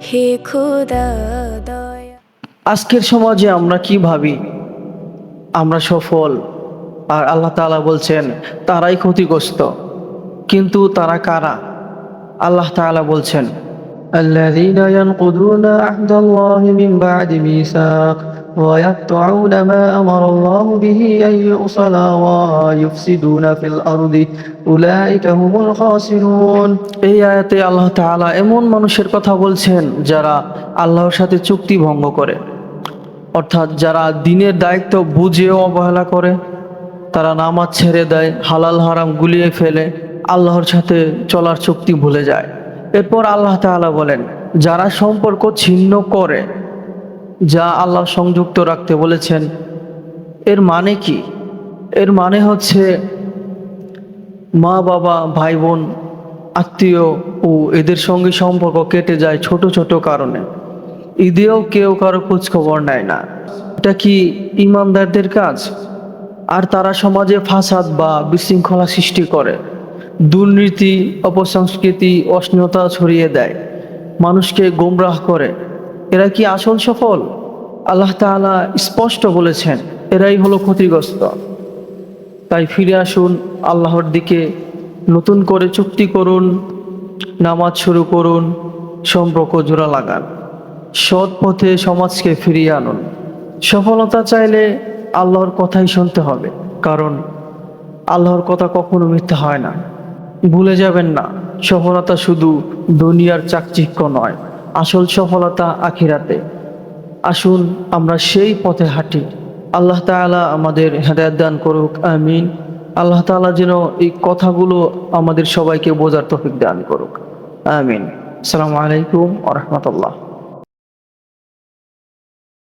হে খোদা দয়া। আজকের সমাজে আমরা কি ভাবি আমরা সফল, আর আল্লাহ তাআলা বলছেন তারাই ক্ষতিগ্রস্ত। কিন্তু তারা কারা? আল্লাহ তাআলা বলছেন الذين ينقضون عهد الله من بعد ميثاق ويقطعون ما أمر الله به أن يوصل ويفسدون في الأرض أولئك هم الخاسرون। এই আয়াতে আল্লাহ তাআলা এমন মানুষের কথা বলছেন যারা আল্লাহর সাথে চুক্তি ভঙ্গ করে, অর্থাৎ যারা দ্বীনের দায়িত্ব বুঝেও অবহেলা করে, তারা নামাজ ছেড়ে দেয়, হালাল হারাম গুলিয়ে ফেলে, আল্লাহর সাথে চলার চুক্তি ভুলে যায়। এরপর আল্লাহ তাআলা বলেন যারা সম্পর্ক ছিন্ন করে যা আল্লাহ সংযুক্ত রাখতে বলেছেন। এর মানে কি? এর মানে হচ্ছে মা বাবা, ভাই বোন, আত্মীয় ও এদের সঙ্গে সম্পর্ক কেটে যায় ছোট ছোট কারণে। ঈদেও কেউ কারো খোঁজখবর নেয় না। এটা কি ইমানদারদের কাজ? আর তারা সমাজে ফাসাদ বা বিশৃঙ্খলা সৃষ্টি করে, দুর্নীতি, অপসংস্কৃতি, অশ্লীলতা ছড়িয়ে দেয়, মানুষকে গোমরাহ করে। এরা কি আসল সফল? আল্লাহ তাআলা স্পষ্ট বলেছেন এরাই হলো ক্ষতিগ্রস্ত। তাই ফিরে আসুন আল্লাহর দিকে, নতুন করে চুক্তি করুন, নামাজ শুরু করুন, সম্পর্ক জোড়া লাগান, সৎ পথে সমাজকে ফিরিয়ে আনুন। সফলতা চাইলে আল্লাহর কথাই শুনতে হবে, কারণ আল্লাহর কথা কখনো মিথ্যা হয় না। ভুলে যাবেন না, সফলতা শুধু দুনিয়ার চাকচিক্য নয়, আসল সফলতা আখিরাতে। আসুন আমরা সেই পথে হাঁটি। আল্লাহ তাআলা আমাদের হেদায়েত দান করুক, আমিন। আল্লাহ তাআলা যেন এই কথাগুলো আমাদের সবাইকে বোঝার তৌফিক দান করুক, আমিন। আসসালামু আলাইকুম ওয়া রাহমাতুল্লাহ।